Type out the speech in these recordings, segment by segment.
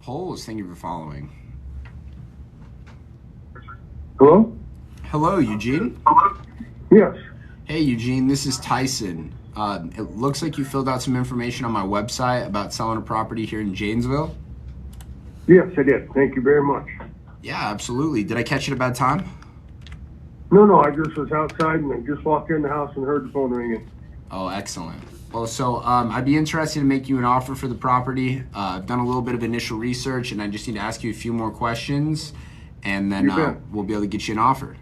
Polls, thank you for following. Hello? Hello, Eugene. Yes. Hey, Eugene, this is Tyson. It looks like you filled out some information on my website about selling a property here in Janesville. Yes, I did. Thank you very much. Yeah, absolutely. Did I catch you at a bad time? No, I just was outside and I just walked in the house and heard the phone ringing. Oh, excellent. Well, so I'd be interested to make you an offer for the property. I've done a little bit of initial research, and I just need to ask you a few more questions, and then we'll be able to get you an offer.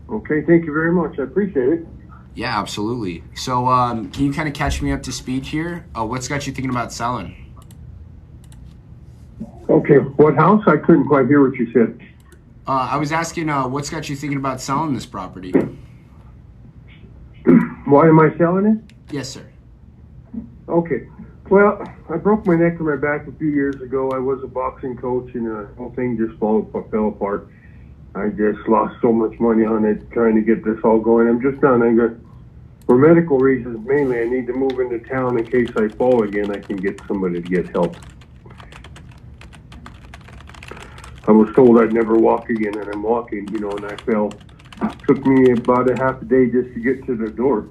Okay, thank you very much. I appreciate it. Yeah, absolutely. So can you kind of catch me up to speed here? What's got you thinking about selling? Okay, what house? I couldn't quite hear what you said. I was asking what's got you thinking about selling this property? Why am I selling it? Yes, sir. Okay. Well, I broke my neck and my back a few years ago. I was a boxing coach and the whole thing just fell apart. I just lost so much money on it trying to get this all going. I'm just done. For medical reasons mainly, I need to move into town in case I fall again. I can get somebody to get help. I was told I'd never walk again, and I'm walking, and I fell. It took me about a half a day just to get to the door.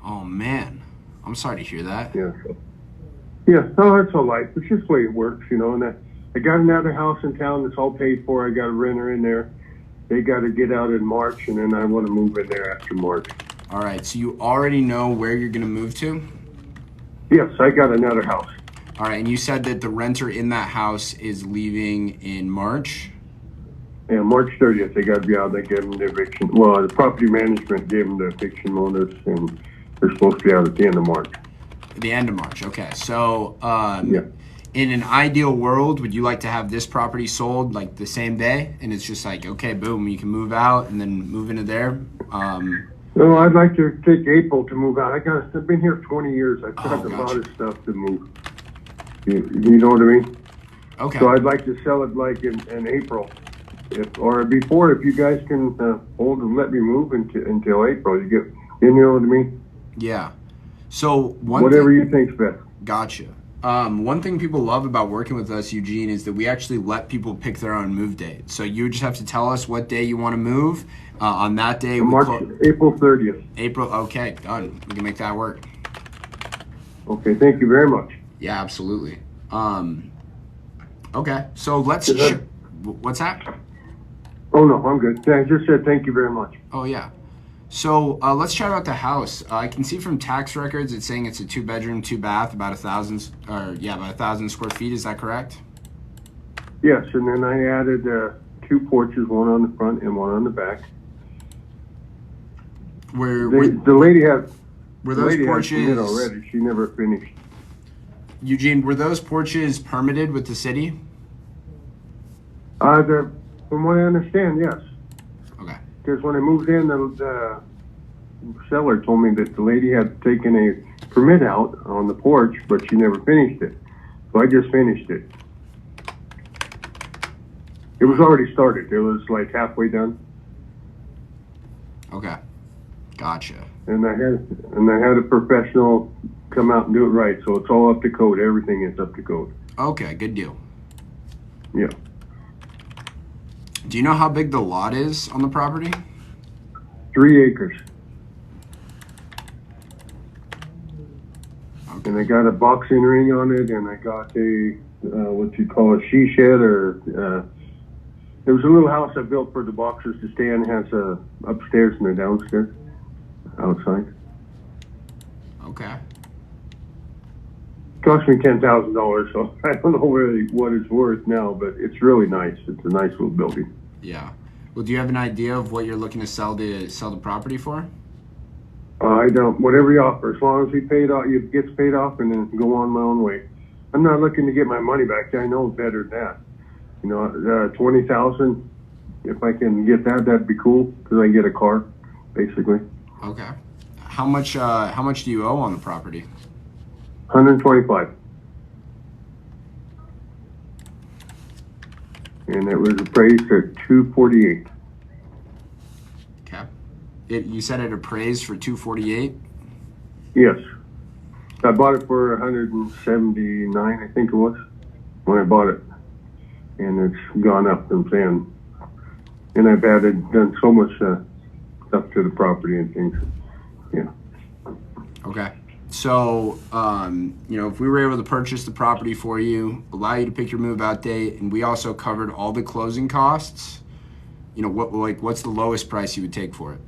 Oh, man. I'm sorry to hear that. Yeah, no, that's all right. It's just the way it works, and I got another house in town that's all paid for. I got a renter in there. They got to get out in March, and then I want to move in there after March. All right, so you already know where you're going to move to? Yes, I got another house. All right, and you said that the renter in that house is leaving in March? Yeah, March 30th, they got to be out. They gave them the eviction. Well, the property management gave them the eviction notice, and they're supposed to be out at the end of March. The end of March, okay. So, in an ideal world, would you like to have this property sold like the same day? And it's just like, okay, boom, you can move out and then move into there? No, I'd like to take April to move out. I've been here 20 years. I've got a lot of stuff to move. You know what I mean? Okay. So I'd like to sell it like in April, or before, if you guys can hold and let me move until April. You know what I mean? Yeah. So whatever you think's best. Gotcha. One thing people love about working with us, Eugene, is that we actually let people pick their own move date. So you just have to tell us what day you want to move. On that day, April 30th. April. Okay, done. We can make that work. Okay. Thank you very much. Yeah, absolutely. Okay, so let's. What's that? Oh no, I'm good. I just said thank you very much. Oh yeah. So let's chat about the house. I can see from tax records it's saying it's a 2-bedroom, 2-bath, about 1,000 square feet. Is that correct? Yes, and then I added 2 porches, one on the front and one on the back. The lady had. Were those porches had already? She never finished. Eugene, were those porches permitted with the city? From what I understand, yes. Okay. Because when I moved in, the seller told me that the lady had taken a permit out on the porch, but she never finished it. So I just finished it. It was already started. It was like halfway done. Okay. Gotcha. And I had a professional come out and do it right, so it's all up to code. Everything is up to code. Okay, good deal. Yeah. Do you know how big the lot is on the property? 3 acres. Okay. And I got a boxing ring on it, and I got a what you call a she shed, or it was a little house I built for the boxers to stay in. It has a upstairs and a downstairs outside. Okay. Cost me $10,000, so I don't know really what it's worth now, but it's really nice. It's a nice little building. Yeah. Well, do you have an idea of what you're looking to sell the property for? I don't. Whatever you offer, as long as it gets paid off, and then go on my own way. I'm not looking to get my money back. I know better than that. $20,000. If I can get that, that'd be cool, because I get a car, basically. Okay. How much do you owe on the property? $125. And it was appraised at $248. Okay. You said it appraised for $248? Yes. I bought it for $179, I think it was. when I bought it, and it's gone up since then. And I've done so much stuff to the property and things. Yeah. Okay. So, if we were able to purchase the property for you, allow you to pick your move-out date, and we also covered all the closing costs, what's the lowest price you would take for it?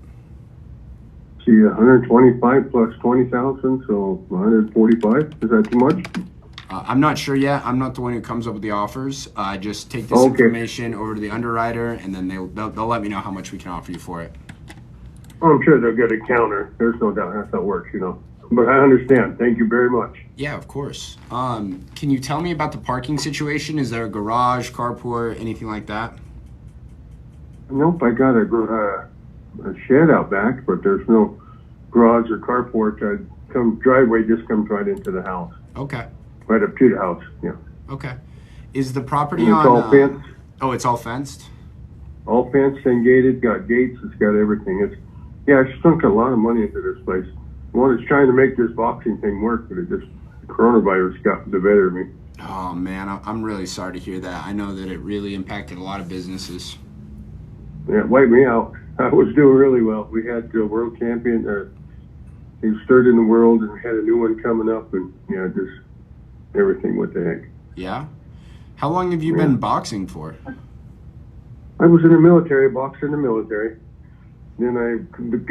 See, 125 plus 20,000, so 145. Is that too much? I'm not sure yet. I'm not the one who comes up with the offers. I just take this information over to the underwriter, and then they'll let me know how much we can offer you for it. Oh, I'm sure they'll get a counter. There's no doubt that's how it works, But I understand. Thank you very much. Yeah, of course. Can you tell me about the parking situation? Is there a garage, carport, anything like that? Nope, I got a shed out back, but there's no garage or carport. Driveway just comes right into the house. Okay. Right up to the house, yeah. Okay. Is the property and it's all fenced. Oh, it's all fenced? All fenced and gated, got gates, it's got everything. I sunk a lot of money into this place. One is trying to make this boxing thing work, but coronavirus got the better of me. Oh, man, I'm really sorry to hear that. I know that it really impacted a lot of businesses. Yeah, it wiped me out. I was doing really well. We had the world champion, he was third in the world, and we had a new one coming up, and just everything. What the heck? Yeah? How long have you been boxing for? I was in the military, boxed in the military. Then I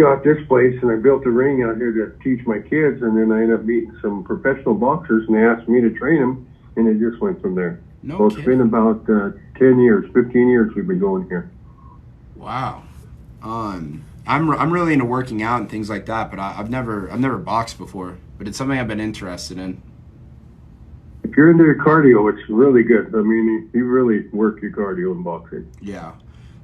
got this place, and I built a ring out here to teach my kids, and then I ended up meeting some professional boxers, and they asked me to train them, and it just went from there. So it's been about 10 years, 15 years we've been going here. Wow. I'm really into working out and things like that, but I've never boxed before, but it's something I've been interested in. If you're into your cardio, it's really good. I mean, you really work your cardio in boxing. Yeah.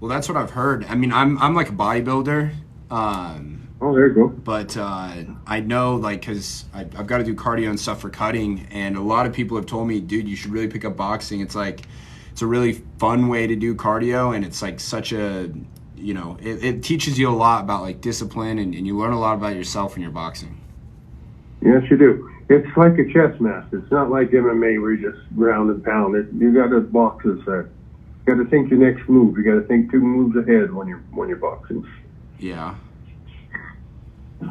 Well, that's what I've heard. I mean, I'm like a bodybuilder. Oh, there you go. But I know, because I've got to do cardio and stuff for cutting, and a lot of people have told me, dude, you should really pick up boxing. It's a really fun way to do cardio, and it's such a, it teaches you a lot about discipline, and you learn a lot about yourself when you're boxing. Yes, you do. It's like a chess match. It's not like MMA where you just ground and pound it. You got to box this. You got to think your next move. You got to think 2 moves ahead when you're boxing. Yeah.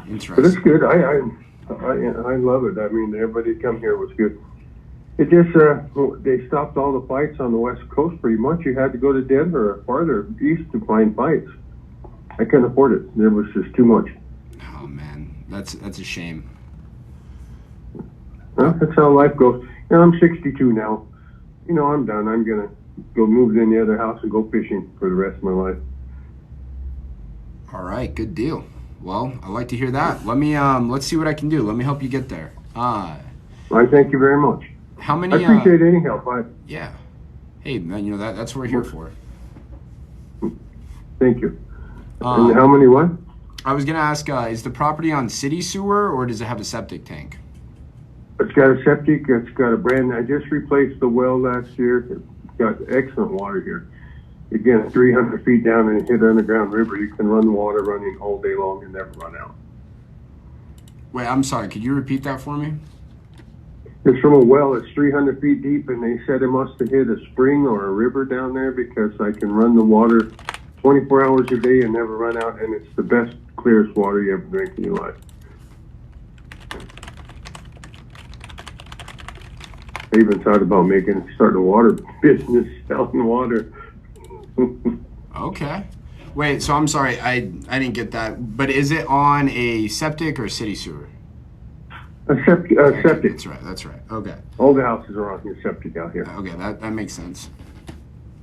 Interesting. But it's good. I love it. I mean, everybody come here was good. It just they stopped all the fights on the West Coast pretty much. You had to go to Denver or farther east to find fights. I couldn't afford it. There was just too much. Oh man, that's a shame. Well, that's how life goes. I'm 62 now. I'm done. I'm gonna go move in the other house and go fishing for the rest of my life. All right, good deal. Well, I like to hear that. Let me let's see what I can do. Let me help you get there. I thank you very much. How many? I appreciate any help. Yeah. Hey, man, that's what we're here for. Thank you. And how many what? I was gonna ask, is the property on city sewer or does it have a septic tank? It's got a septic. It's got a brand. I just replaced the well last year. It's got excellent water here. Again, 300 feet down and hit underground river. You can run water running all day long and never run out. Wait, I'm sorry. Could you repeat that for me? It's from a well. It's 300 feet deep, and they said it must have hit a spring or a river down there because I can run the water 24 hours a day and never run out, and it's the best, clearest water you ever drink in your life. I even thought about starting a water business, selling water. Okay. Wait, so I'm sorry, I didn't get that. But is it on a septic or city sewer? A septic. Okay, that's right. Okay. All the houses are on your septic out here. Okay, that makes sense.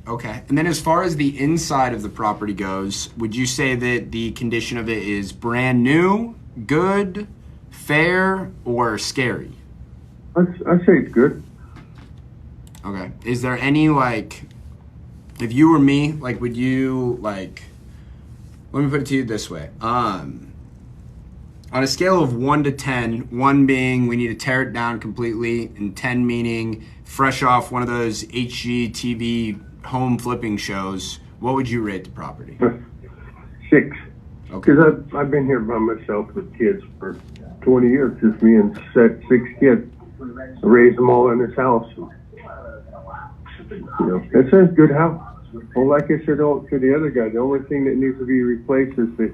Okay. And then as far as the inside of the property goes, would you say that the condition of it is brand new, good, fair, or scary? I'd say it's good. Okay. Is there any, if you were me, would you, let me put it to you this way. On a scale of 1 to 10, 1 being we need to tear it down completely, and 10 meaning fresh off one of those HGTV home flipping shows, what would you rate the property? 6. Okay. Because I've been here by myself with kids for 20 years, just me and 6 kids. I raised them all in this house. It's a good house. Well, like I said to the other guy, the only thing that needs to be replaced is the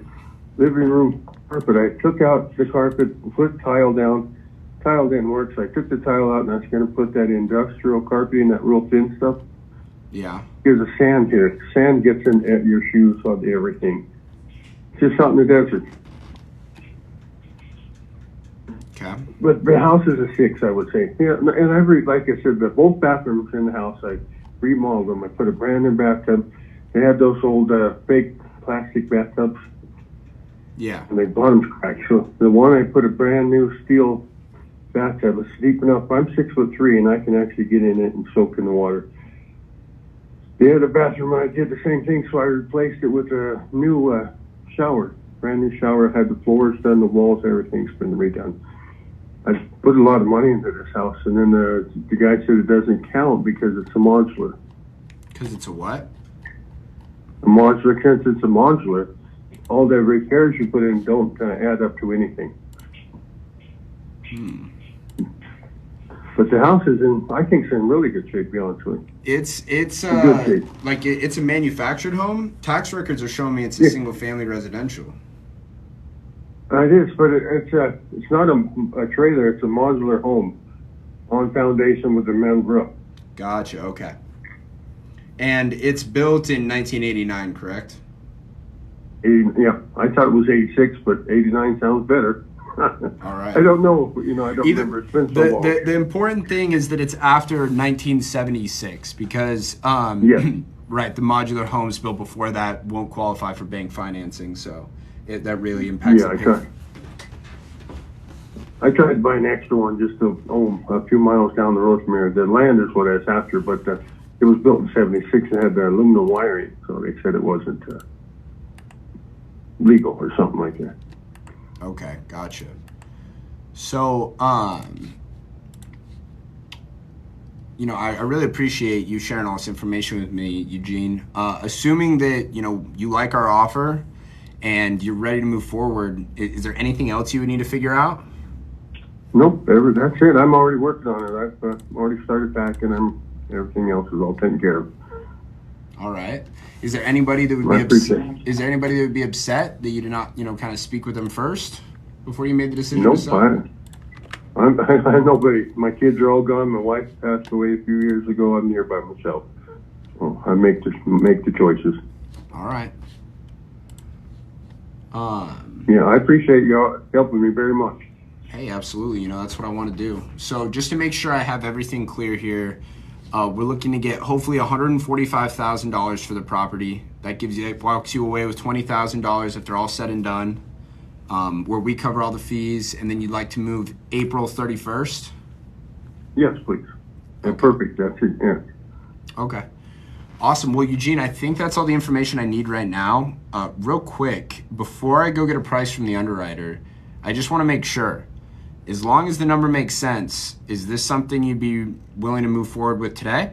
living room carpet. I took out the carpet, put tile down. Tile didn't work, so I took the tile out and I was going to put that industrial carpeting, that real thin stuff. Yeah. Here's a sand here. Sand gets in at your shoes on everything. It's just out in the desert. Okay. But the house is a 6, I would say. Yeah, and like I said, both bathrooms in the house, I remodeled them. I put a brand new bathtub. They had those old fake plastic bathtubs. Yeah. And the bottom's cracked. So the one I put a brand new steel bathtub. It's deep enough. I'm 6'3", and I can actually get in it and soak in the water. The other bathroom, I did the same thing, so I replaced it with a new shower. Brand new shower. Had the floors done, the walls, everything's been redone. I put a lot of money into this house, and then the guy said it doesn't count because it's a modular. Because it's a what? A modular, since it's a modular, all the repairs you put in don't add up to anything. But the house is I think it's in really good shape, to be honest with you. It's good shape. Like it's a manufactured home. Tax records are showing me it's a single family residential. It is, but it's not a trailer. It's a modular home on foundation with a metal roof. Gotcha. Okay. And it's built in 1989, correct? Yeah, I thought it was 86, but 89 sounds better. All right. I don't know. I don't remember. It's been so long. The important thing is that it's after 1976 because Yes. right, the modular homes built before that won't qualify for bank financing, so that really impacts. Yeah, I tried to buy an extra one just to own a few miles down the road from here. The land is what I was after, but it was built in 76 and had the aluminum wiring, so they said it wasn't legal or something like that. Okay, gotcha. So, I really appreciate you sharing all this information with me, Eugene. Assuming that, you like our offer and you're ready to move forward, is there anything else you would need to figure out? Nope, that's it. I'm already working on it. I've already started packing, and everything else is all taken care of. All right. Is there anybody that would be upset? Is there anybody that would be upset that you did not, kind of speak with them first before you made the decision? Nope, to sell? I'm nobody. My kids are all gone. My wife passed away a few years ago. I'm here by myself. Well, I make the choices. All right. Yeah, I appreciate y'all helping me very much. Hey, absolutely. That's what I want to do. So just to make sure I have everything clear here, we're looking to get hopefully $145,000 for the property. That walks you away with $20,000 if they're all said and done, where we cover all the fees, and then you'd like to move April 31st? Yes, please. Okay. Perfect. That's it. Yeah. Okay. Awesome. Well, Eugene, I think that's all the information I need right now. Real quick, before I go get a price from the underwriter, I just want to make sure. As long as the number makes sense, is this something you'd be willing to move forward with today?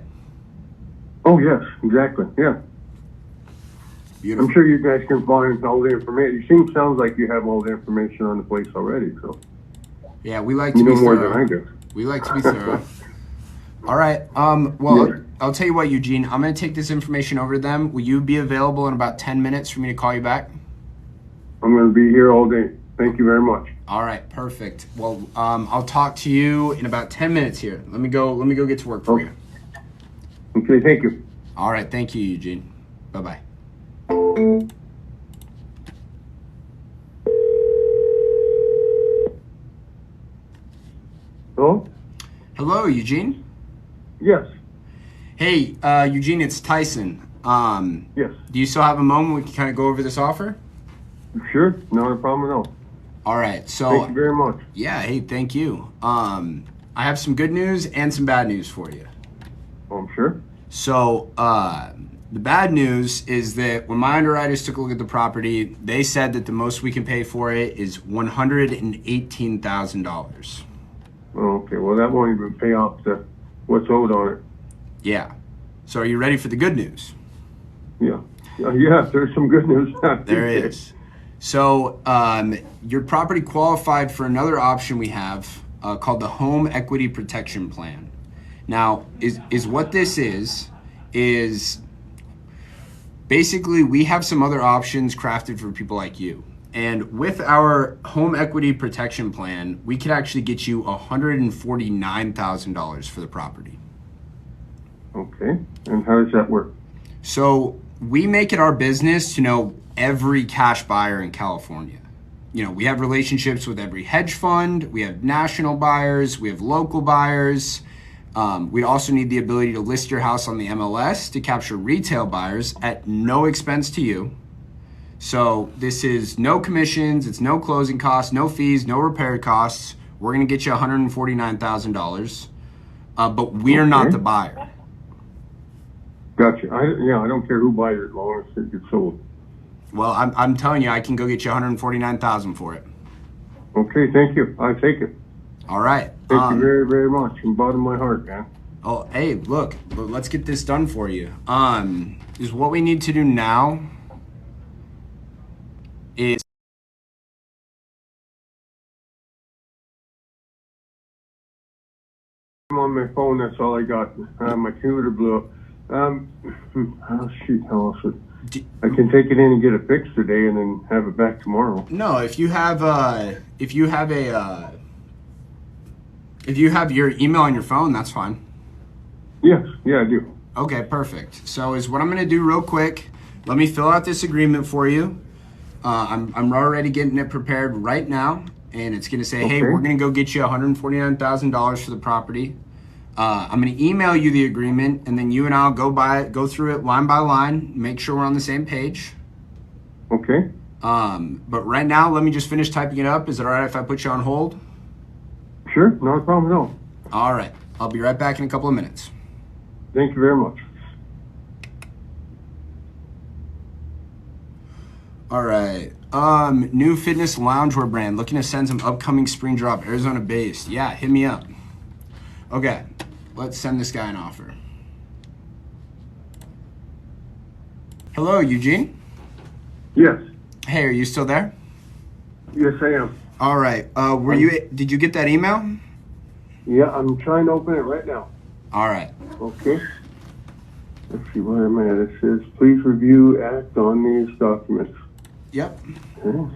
Oh, yes, exactly. Yeah. Beautiful. I'm sure you guys can find all the information. Sounds like you have all the information on the place already. So. Yeah, we like to be more thorough. than I do. We like to be thorough. All right. I'll tell you what, Eugene. I'm going to take this information over to them. Will you be available in about 10 minutes for me to call you back? I'm going to be here all day. Thank you very much. All right, perfect. Well, I'll talk to you in about 10 minutes here. Let me go get to work for you. Okay, thank you. All right, thank you, Eugene. Bye-bye. Hello? Hello, Eugene. Yes. Hey, Eugene, it's Tyson. Yes. Do you still have a moment we can kind of go over this offer? Sure, not a problem at all. All right, so Thank you very much. yeah, hey, thank you. I have some good news and some bad news for you. Oh, I'm sure. So the bad news is that when my underwriters took a look at the property, they said that the most we can pay for it is $118,000. Oh, okay, well, that won't even pay off what's owed on it. Yeah. So are you ready for the good news? Yeah. Yeah, there's some good news. There is. So your property qualified for another option we have called the Home Equity Protection Plan. Now, is what this is basically we have some other options crafted for people like you. And with our home equity protection plan, we could actually get you $149,000 for the property. Okay. And how does that work? So we make it our business to know every cash buyer in California. You know, we have relationships with every hedge fund, we have national buyers, we have local buyers. We also need the ability to list your house on the MLS to capture retail buyers at no expense to you. So this is no commissions, it's no closing costs, no fees, no repair costs. We're gonna get you $149,000, but we're not the buyer. Gotcha. I don't care who buys it as long as it gets sold. Well, I'm telling you, I can go get you $149,000 for it. Okay, thank you. I take it. All right. Thank you very, very much from the bottom of my heart, man. Oh, hey, look, let's get this done for you. Is what we need to do now is I'm on my phone. That's all I got. My computer blew up. Oh shoot! How else would I can take it in and get it fixed today, and then have it back tomorrow. no. If you have your email on your phone, that's fine. Yes, yeah, I do. Okay, perfect. So is what I'm gonna do real quick. Let me fill out this agreement for you. I'm already getting it prepared right now, and it's gonna say, hey, Okay. we're gonna go get you $149,000 for the property. I'm gonna email you the agreement, and then you and I'll go through it line by line, make sure we're on the same page. Okay. But right now, let me just finish typing it up. Is it all right if I put you on hold? Sure, not a problem at all. All right, I'll be right back in a couple of minutes. Thank you very much. All right. New fitness loungewear brand looking to send some upcoming spring drop, Arizona based. Yeah, hit me up. Okay, let's send this guy an offer. Hello, Eugene. Yes. Hey, are you still there? Yes, I am. All right. Did you get that email? Yeah, I'm trying to open it right now. All right. Okay. Let's see, where am I at? It says, please review, act on these documents. Yep. Okay.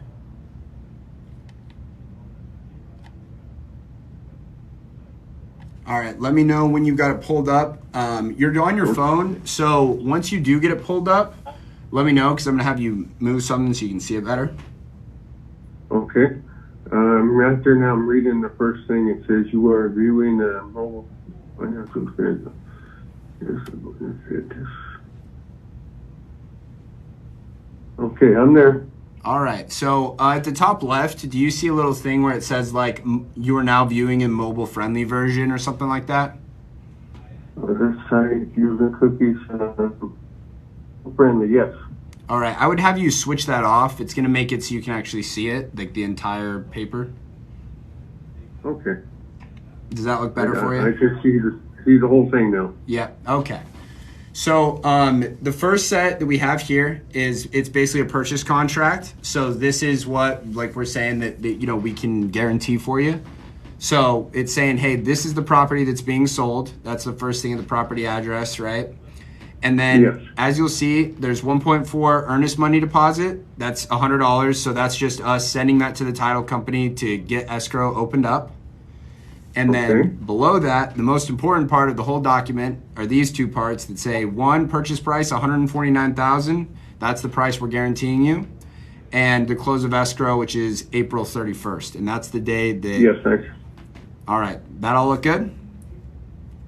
All right. Let me know when you've got it pulled up. You're on your phone, so once you do get it pulled up, let me know because I'm gonna have you move something so you can see it better. Okay. Right there now, I'm reading the first thing. It says you are viewing the mobile financial experience. Okay, I'm there. All right. So at the top left, do you see a little thing where it says like you are now viewing in mobile friendly version or something like that? This site using cookies friendly. Yes. All right. I would have you switch that off. It's going to make it so you can actually see it, like the entire paper. Okay. Does that look better for you? I can see the whole thing now. Yeah. Okay. So the first set that we have here it's basically a purchase contract. So this is what like we're saying that we can guarantee for you. So it's saying, hey, this is the property that's being sold. That's the first thing in the property address, right? And then Yes. as you'll see, there's 1.4 earnest money deposit. That's $100. So that's just us sending that to the title company to get escrow opened up. And then Okay. below that, the most important part of the whole document are these two parts that say one, purchase price $149,000. That's the price we're guaranteeing you. And the close of escrow, which is April 31st. And that's the day that... Yes, thanks. All right. That all look good?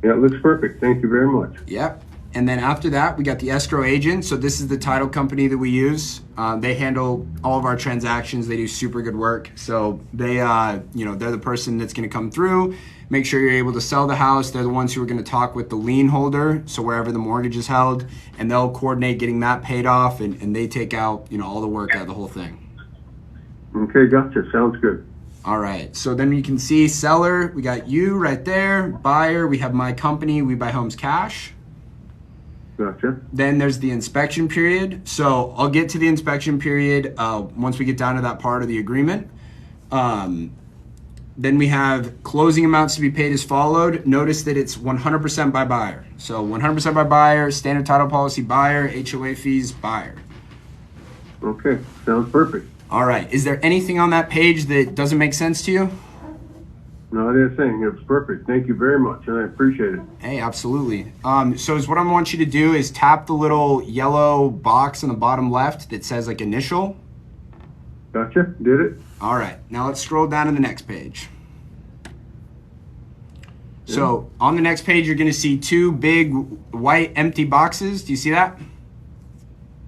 Yeah, it looks perfect. Thank you very much. Yep. And then after that, we got the escrow agent. So this is the title company that we use. They handle all of our transactions. They do super good work. So they, they're the person that's going to come through, make sure you're able to sell the house. They're the ones who are going to talk with the lien holder. So wherever the mortgage is held, and they'll coordinate getting that paid off, and they take out, all the work out of the whole thing. Okay, gotcha. Sounds good. All right. So then you can see seller. We got you right there. Buyer. We have my company. We buy homes cash. Gotcha. Then there's the inspection period. So I'll get to the inspection period once we get down to that part of the agreement. Then we have closing amounts to be paid as followed. Notice that it's 100% by buyer. So 100% by buyer, standard title policy buyer, HOA fees buyer. Okay, sounds perfect. All right. Is there anything on that page that doesn't make sense to you? No, that's saying it's perfect. Thank you very much, and I appreciate it. Hey, absolutely. So what I want you to do is tap the little yellow box on the bottom left that says like initial. Gotcha. Did it? All right. Now let's scroll down to the next page. Yeah. So on the next page, you're going to see two big white empty boxes. Do you see that?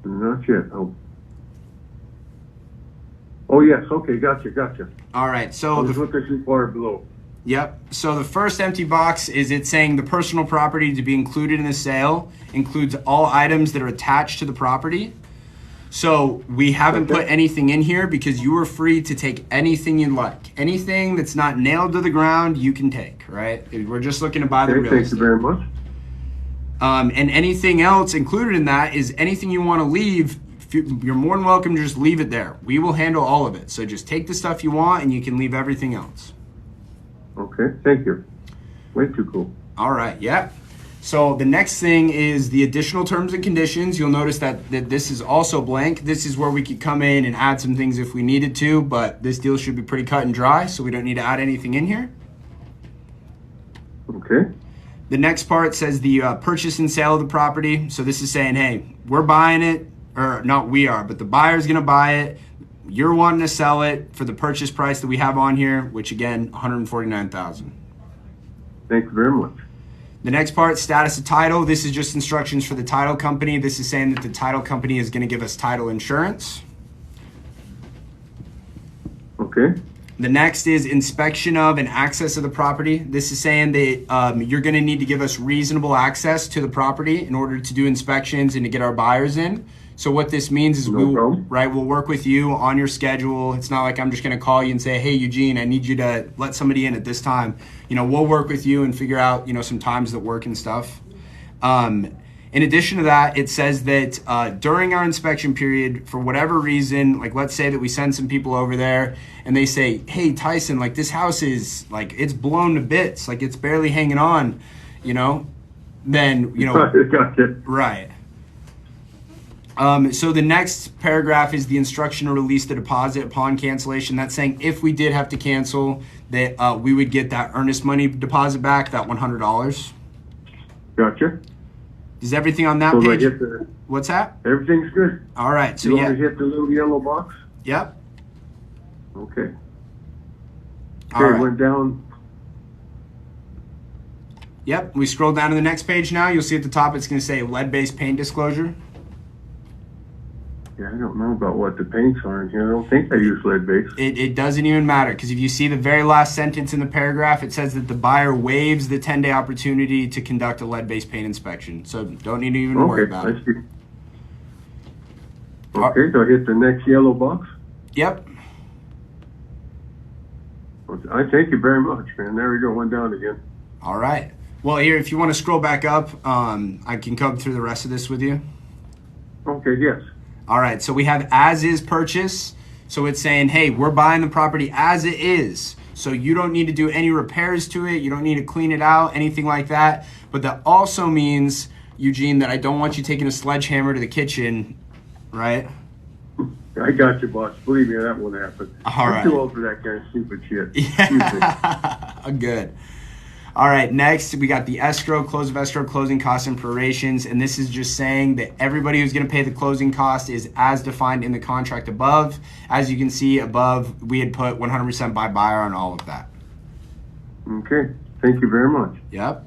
Not yet. Oh yes. Okay. Gotcha. All right. So I was looking too far below. Yep. So the first empty box is it saying the personal property to be included in the sale includes all items that are attached to the property. So we haven't put anything in here because you are free to take anything you like. Anything that's not nailed to the ground, you can take, right? We're just looking to buy the real estate. Thank you very much. And anything else included in that is anything you want to leave. You're more than welcome to just leave it there. We will handle all of it. So just take the stuff you want and you can leave everything else. Okay, thank you. Way too cool. All right, yeah. So the next thing is the additional terms and conditions. You'll notice that this is also blank. This is where we could come in and add some things if we needed to, but this deal should be pretty cut and dry, so we don't need to add anything in here. Okay. The next part says the purchase and sale of the property. So this is saying, hey, we're buying it, or not we are, but the buyer's gonna buy it. You're wanting to sell it for the purchase price that we have on here, which again, $149,000. Thank you very much. The next part, status of title. This is just instructions for the title company. This is saying that the title company is going to give us title insurance. Okay. The next is inspection of and access of the property. This is saying that you're going to need to give us reasonable access to the property in order to do inspections and to get our buyers in. So what this means is we'll work with you on your schedule. It's not like I'm just going to call you and say, hey, Eugene, I need you to let somebody in at this time. We'll work with you and figure out, some times that work and stuff. In addition to that, it says that during our inspection period, for whatever reason, like let's say that we send some people over there and they say, hey, Tyson, like this house is like, it's blown to bits, like it's barely hanging on, then, Gotcha. Right. So the next paragraph is the instruction to release the deposit upon cancellation. That's saying if we did have to cancel, that we would get that earnest money deposit back, that $100. Gotcha. Is everything on that page? What's that? Everything's good. All right. So you want to hit the little yellow box? Yep. Okay. All right. Went down. Yep. We scroll down to the next page now. You'll see at the top it's going to say lead-based paint disclosure. Yeah, I don't know about what the paints are in here. I don't think I use lead base. It doesn't even matter because if you see the very last sentence in the paragraph, it says that the buyer waives the 10-day opportunity to conduct a lead-based paint inspection. So don't need to even worry about it. Okay, so I hit the next yellow box? Yep. I thank you very much, man. There we go, went down again. All right. Well, here, if you want to scroll back up, I can come through the rest of this with you. Okay, yes. All right, so we have as is purchase. So it's saying, hey, we're buying the property as it is. So you don't need to do any repairs to it. You don't need to clean it out, anything like that. But that also means, Eugene, that I don't want you taking a sledgehammer to the kitchen, right? I got you, boss. Believe me, that won't happen. I'm too old for that kind of stupid shit. Yeah, good. All right, next we got the escrow, close of escrow, closing costs and prorations. And this is just saying that everybody who's going to pay the closing cost is as defined in the contract above. As you can see above, we had put 100% by buyer on all of that. Okay, thank you very much. Yep.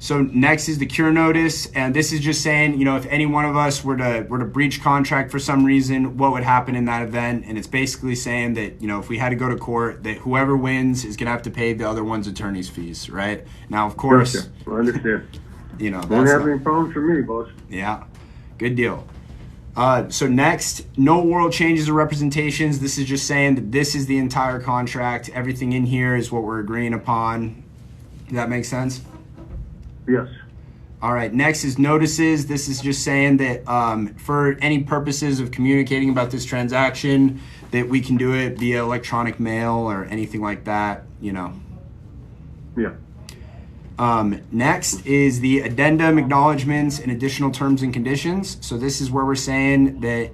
So next is the cure notice, and this is just saying, if any one of us were to breach contract for some reason, what would happen in that event? And it's basically saying that, if we had to go to court, that whoever wins is going to have to pay the other one's attorney's fees, right? Now, of course, gotcha. I understand. Don't have any problems for me, boss. Yeah, good deal. So next, no oral changes or representations. This is just saying that this is the entire contract. Everything in here is what we're agreeing upon. Does that make sense? Yes. All right, next is notices. This is just saying that for any purposes of communicating about this transaction, that we can do it via electronic mail or anything like that, you know. Yeah. Next is the addendum, acknowledgements, and additional terms and conditions. So this is where we're saying that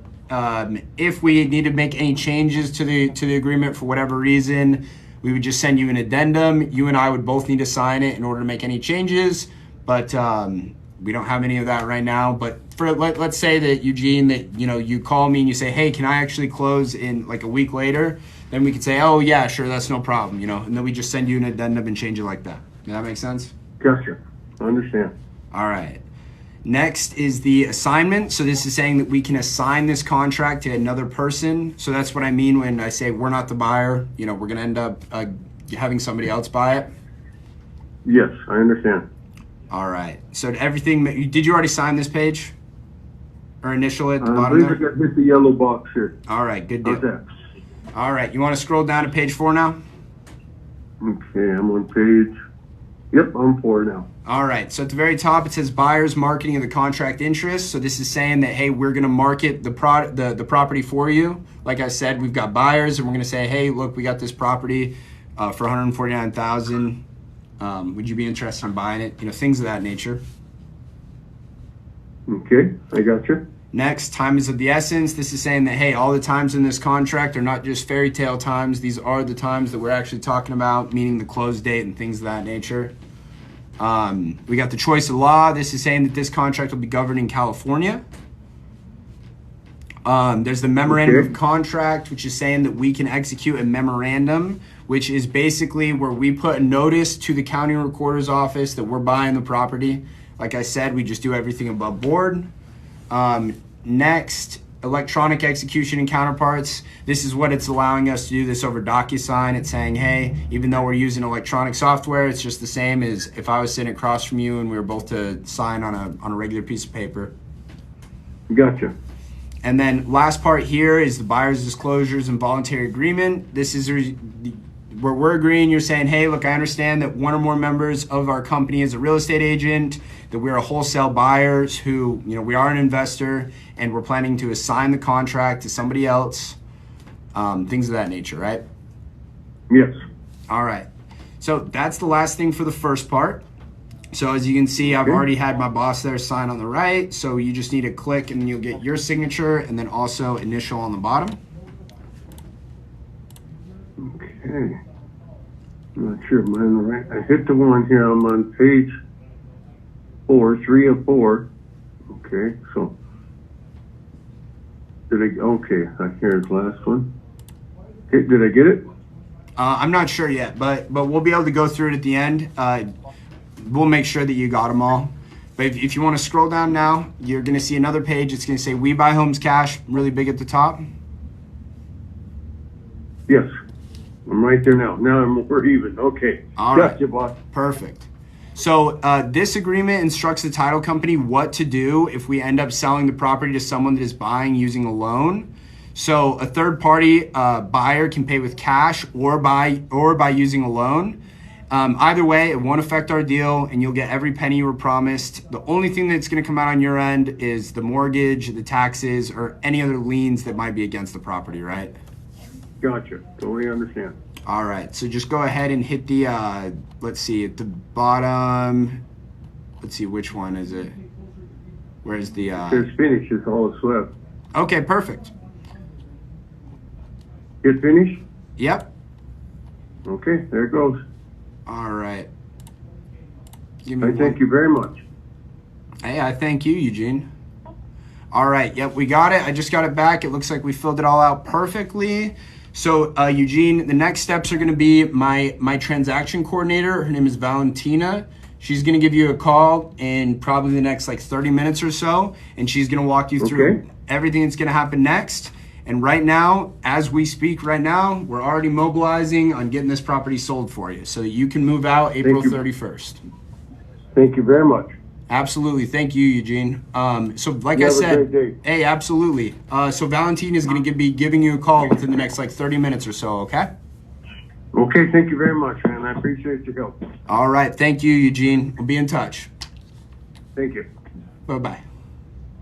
if we need to make any changes to the agreement for whatever reason, we would just send you an addendum. You and I would both need to sign it in order to make any changes, but we don't have any of that right now. But for let's say that Eugene, that you call me and you say, hey, can I actually close in like a week later? Then we could say, oh yeah, sure, that's no problem, and then we just send you an addendum and change it like that. Does that make sense? Gotcha. I understand. All right. Next is the assignment. So this is saying that we can assign this contract to another person. So that's what I mean when I say we're not the buyer. We're going to end up having somebody else buy it. Yes, I understand. All right. So everything, did you already sign this page? Or initial it at the I bottom believe there? I got hit the yellow box here. All right, good deal. How's that? All right, you want to scroll down to page 4 now? Okay, I'm on page. Yep, I'm 4 now. All right, so at the very top it says buyers marketing of the contract interest. So this is saying that, hey, we're going to market the property for you. Like I said, we've got buyers, and we're going to say, hey, look, we got this property for $149,000. Would you be interested in buying it? Things of that nature. Okay, I got you. Next, time is of the essence. This is saying that, hey, all the times in this contract are not just fairy tale times. These are the times that we're actually talking about, meaning the close date and things of that nature. We got the choice of law. This is saying that this contract will be governed in California. There's the memorandum of contract, which is saying that we can execute a memorandum, which is basically where we put a notice to the county recorder's office that we're buying the property. Like I said, we just do everything above board. Next, electronic execution and counterparts. This is what it's allowing us to do this over DocuSign. It's saying, hey, even though we're using electronic software, it's just the same as if I was sitting across from you and we were both to sign on a regular piece of paper. Gotcha. And then last part here is the buyer's disclosures and voluntary agreement. This is where we're agreeing. You're saying, hey, look, I understand that one or more members of our company is a real estate agent, that we're a wholesale buyers who, we are an investor, and we're planning to assign the contract to somebody else, things of that nature, right? Yes. All right. So that's the last thing for the first part. So as you can see, I've already had my boss there sign on the right. So you just need to click and you'll get your signature and then also initial on the bottom. Okay. I'm not sure if mine right. I hit the one here. I'm on page 4, 3 of 4. Okay, so okay, here's the last one. Okay, did I get it? I'm not sure yet, but we'll be able to go through it at the end. We'll make sure that you got them all. But if you want to scroll down now, you're going to see another page. It's going to say We Buy Homes Cash, really big at the top. Yes, I'm right there now. Now we're even. Okay. All right. Gotcha, boss. Perfect. So this agreement instructs the title company what to do if we end up selling the property to someone that is buying using a loan. So a third party buyer can pay with cash or by using a loan. Either way, it won't affect our deal, and you'll get every penny you were promised. The only thing that's going to come out on your end is the mortgage, the taxes, or any other liens that might be against the property, right? Gotcha. Totally understand. All right, so just go ahead and hit the, let's see, at the bottom, let's see, which one is it? Where's the... It says finish, it's all that's left. Okay, perfect. Hit finish? Yep. Okay, there it goes. All right. Thank you very much. Hey, I thank you, Eugene. All right, yep, we got it. I just got it back. It looks like we filled it all out perfectly. So, Eugene, the next steps are going to be my transaction coordinator. Her name is Valentina. She's going to give you a call in probably the next 30 minutes or so, and she's going to walk you through everything that's going to happen next. And right now, as we speak right now, we're already mobilizing on getting this property sold for you so that you can move out April 31st. Thank you very much. Absolutely. Thank you, Eugene. So like You I have a said, great day. hey, absolutely. So Valentina is going to be giving you a call within the next 30 minutes or so, okay? Okay, thank you very much, man. I appreciate your help. All right. Thank you, Eugene. We'll be in touch. Thank you. Bye-bye.